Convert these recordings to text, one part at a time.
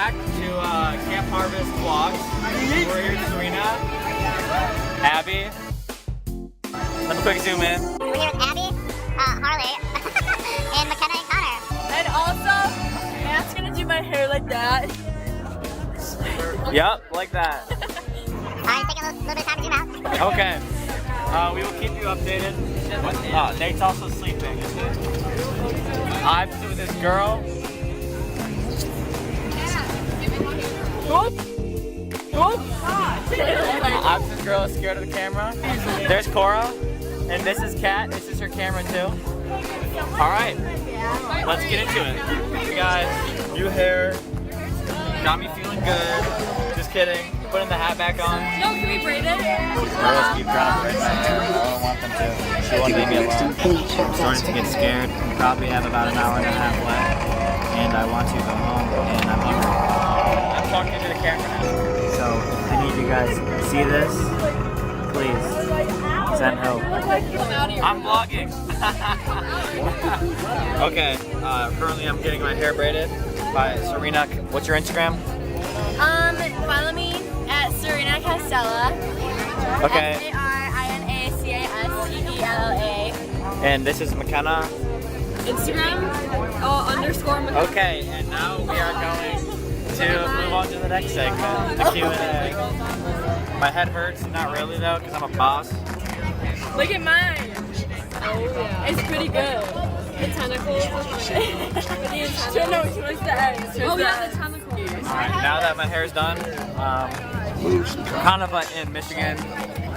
back to Camp Harvest vlogs. We're here with Sarina, Abby. Let me quick zoom in. We're here with Abby, Harleigh, and Mckenna and Connor. And also, Matt's gonna do my hair like that. Yep, like that. Alright, take a little bit of time to zoom out. Okay. We will keep you updated. Nate's also sleeping. I'm with this girl. I'm this girl is scared of the camera. There's Cora. And this is Kat. This is her camera too. Alright. Let's get into it. You guys, new hair. Got me feeling good. Just kidding. Putting the hat back on. No, can we braid it? Girls keep trying to braid my hair. I don't want them to. She won't leave me alone. I'm starting to get scared. We probably have about an hour and a half left. And I want to go home. And I'm hungry. I'm talking into the camera now. So I need you guys to see this. Please. Send help. I'm vlogging. Okay. Currently I'm getting my hair braided by Sarina. What's your Instagram? Follow me at Sarina Castella. Okay. SARINACASTELLA. And this is Mckenna. Instagram _Mckenna. Okay, and now we are going to move on to the next segment, the Q&A. My head hurts, not really though, because I'm a boss. Look at mine. Oh yeah. It's pretty good. The tentacles. No, towards the end. Oh yeah, the tentacles. Alright, now that my hair's done, kind of in Michigan.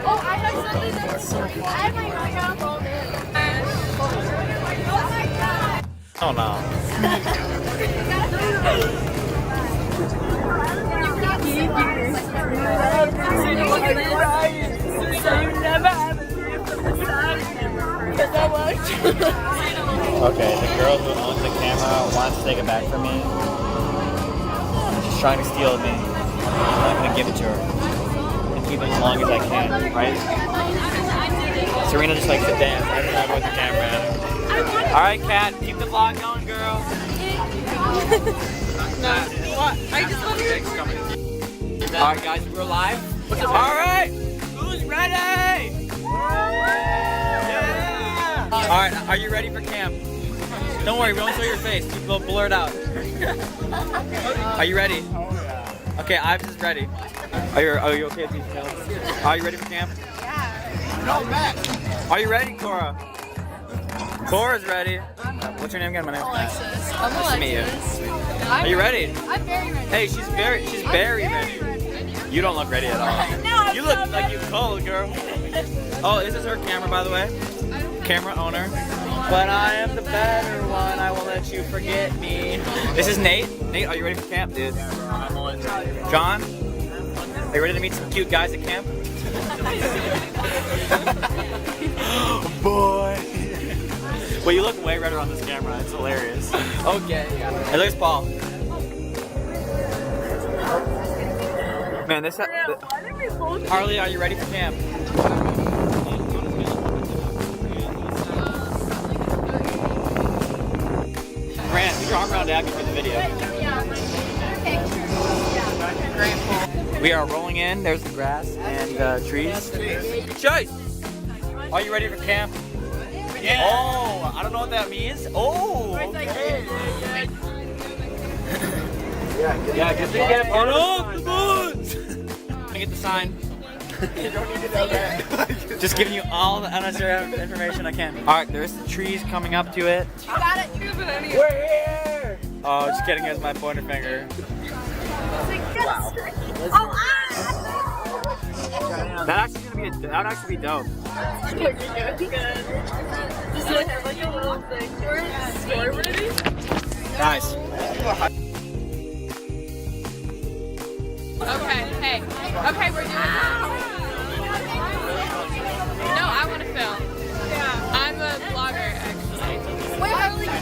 Oh, I have something that's I have my microphone. Oh no. Okay, the girl who owns the camera wants to take it back from me. She's trying to steal it me. I'm not gonna give it to her. And keep it as long as I can, right? Sarina just likes to dance. I don't know with the camera. Alright, Kat, keep the vlog going, girl. No, what? I just want to. Alright, guys, we're live. Alright, who's ready? Yeah! Alright, are you ready for camp? Don't worry, we won't show your face. We'll blur it out. Are you ready? Okay, I'm just ready. Are you okay with these pills? Are you ready for camp? Yeah. No, Matt. Are you ready, Cora? Cora's ready. What's your name again? My name's Alexis. I'm Alexis. Nice to meet you. Are you ready? I'm very ready. Hey, she's very ready. You don't look ready at all. No, you look like you cold, girl. Oh, this is her camera, by the way. Camera owner. But I am the better one. I won't let you forget me. This is Nate. Nate, are you ready for camp, dude? I'm always ready. John, are you ready to meet some cute guys at camp? Boy. Well, you look way redder on this camera. It's hilarious. Okay. Hey, there's Paul. Man, this. Harleigh, are you ready for camp? Grant, put your arm around Abby for the video. We are rolling in. There's the grass and trees. Chase! Are you ready for camp? Yeah. Oh, I don't know what that means. Oh, okay. Yeah, good thing you get part of the boots. I'm gonna get the sign. You don't need to know that. Just giving you all the unnecessary information I can. All right, there's the trees coming up to it. You got it. We're here. Oh, just kidding. Here's my pointer finger. Wow. That would actually be dope. Nice. Okay, hey. Okay, we're doing it. No, I want to film. Yeah. I'm a vlogger, actually.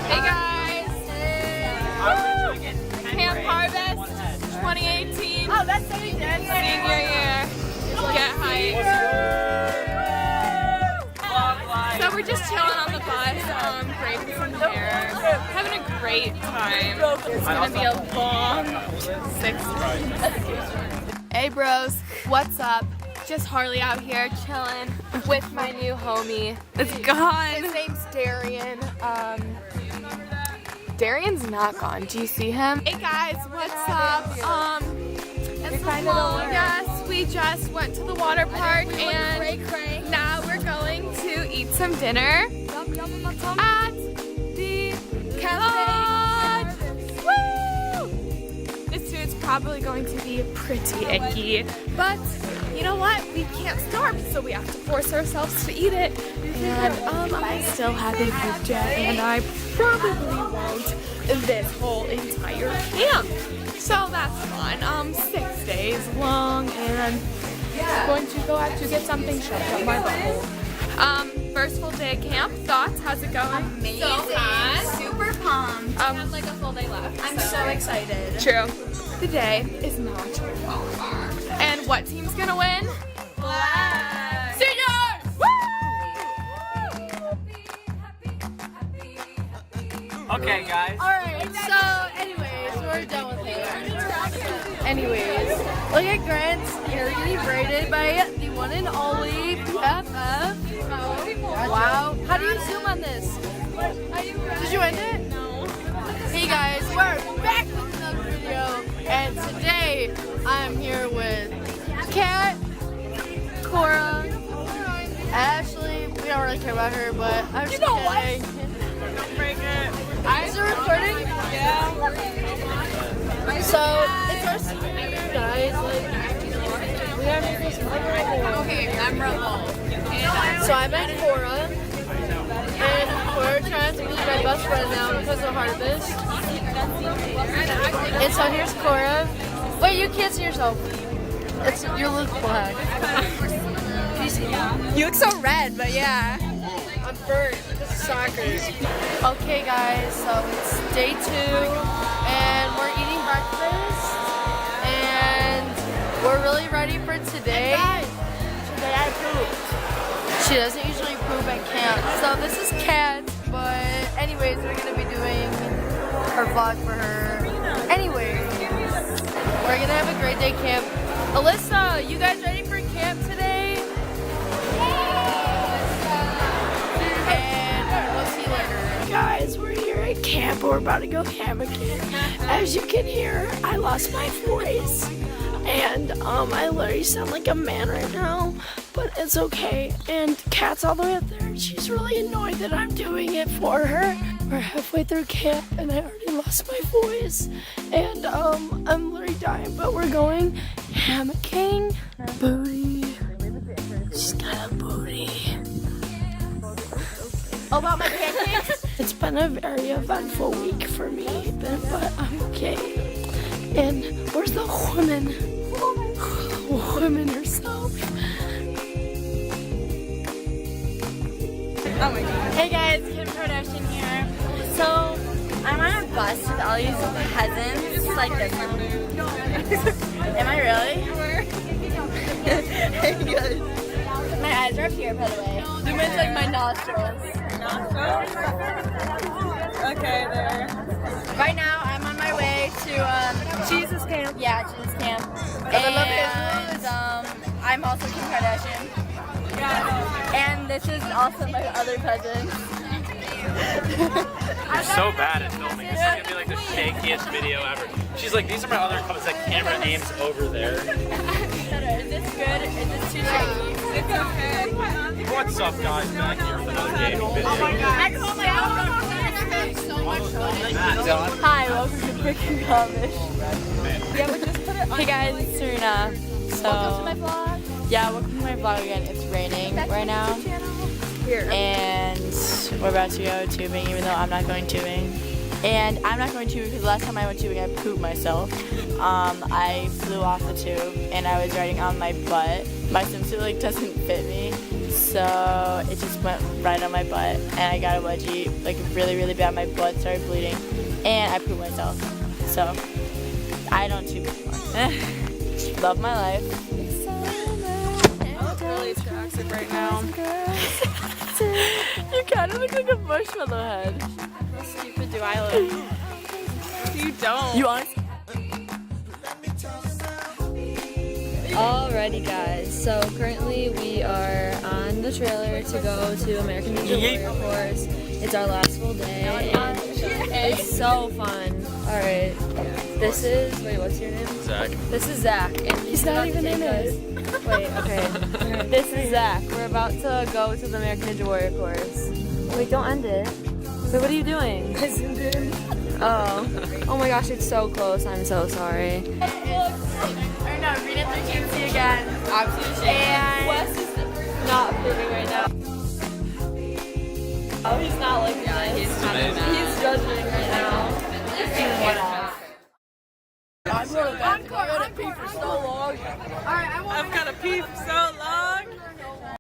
Hey, guys. Camp Harvest 2018. Oh, that's so good. Senior year. Get hyped. So we're just chilling. chilling on the bus, braiding some hair, having a great time. It's gonna be a long 6 months. Hey bros, what's up? Just Harleigh out here chilling with my new homie. It's gone. His name's Darian. Darian's not gone. Do you see him? Hey guys, what's up? It's long. Yes, we just went to the water park and now we're going to eat some dinner at the lodge. Woo! This food's probably going to be pretty icky, but you know what? We can't starve, so we have to force ourselves to eat it. And I still haven't cooked yet, and I probably won't this whole entire camp. So that's fun. 6 days long, and I'm going to go out to get something shoved up my butthole. First full day of camp. Thoughts? How's it going? Amazing. Super pumped. We have like a full day left. I'm so excited. True. The day is not over. And what team's gonna win? Black. Seniors! Okay, guys. Alright, so anyways, we're done with it. Anyways, look at Grant's hair getting braided by the one and only BFF. Wow. How do you zoom on this? Did you end it? No. Hey guys, we're back with another video, and today I'm here with Kat, Cora, Ashley. We don't really care about her, but I'm just kidding. Don't break it. Is it recording? Yeah. So it's our senior year, guys. Like, we haven't just Okay, I'm Rebel. So I met Cora, and Cora tries to be my best friend now because of Harvest. And so here's Cora. Wait, you can't see yourself. You look black. Can you see me? You look so red, but yeah. I'm burnt. This is soccer. Okay, guys. So it's day 2, and we're eating breakfast, and we're really ready for today. Today I pooped. She doesn't usually poop at camp. So this is Kat, but anyways, we're gonna be doing her vlog for her. Anyways, we're gonna have a great day camp. Alyssa, you guys ready for camp today? And we'll see you later. Guys, we're here at camp. We're about to go ham again. As you can hear, I lost my voice. And I literally sound like a man right now, but it's okay. And Kat's all the way up there, and she's really annoyed that I'm doing it for her. We're halfway through camp, and I already lost my voice. And I'm literally dying, but we're going hammocking. Booty. She's got a booty. About my pancakes? It's been a very eventful week for me, but I'm okay. And where's the woman? Woman herself. Oh my god. Hey guys, Kim Kardashian here. So, I'm on a bus with all these peasants like this one. Am I really? Hey guys. My eyes are up here, by the way. Zoom into like my nostrils. Okay, there. Right now, I'm on my way to Jesus camp. yeah, Jesus camp. And I'm also Kim Kardashian. And this is also my other cousin. You're so bad at filming. This is gonna be like the shakiest video ever. She's like, these are my other comments. That camera aims over there. Is this good? Is this too shaky? It's okay. What's up, guys? Back here with another gaming video. Hi, welcome to Freaking Comish. Yeah, but just put it on. Hey guys, it's Sarina. So, welcome to my vlog. Yeah, welcome to my vlog again. It's raining right now. And we're about to go tubing, even though I'm not going tubing. And I'm not going tubing because last time I went tubing, I pooped myself. I flew off the tube and I was riding on my butt. My swimsuit like doesn't fit me, so it just went right on my butt, and I got a wedgie, like really, really bad. My butt started bleeding, and I pooped myself. So I don't tube anymore. Love my life. I look really toxic right now. You kind of look like a marshmallow head. How stupid do I look? You don't. You honestly. Alrighty guys, so currently we are on the trailer to go to American Ninja Warrior Course. It's our last full day and it's so fun. Alright, this is, wait, what's your name? Zach. This is Zach and he's not even in it. Wait, okay. This is Zach. We're about to go to the American Ninja Warrior Course. Wait, don't end it. Wait, what are you doing? I zoomed in. Oh my gosh, it's so close. I'm so sorry. Or no, read it 13C again. And Wes is not approving right now. Oh, he's not looking at it. He's judging right now. I'm gonna pee for so long. Alright, I've got to pee for so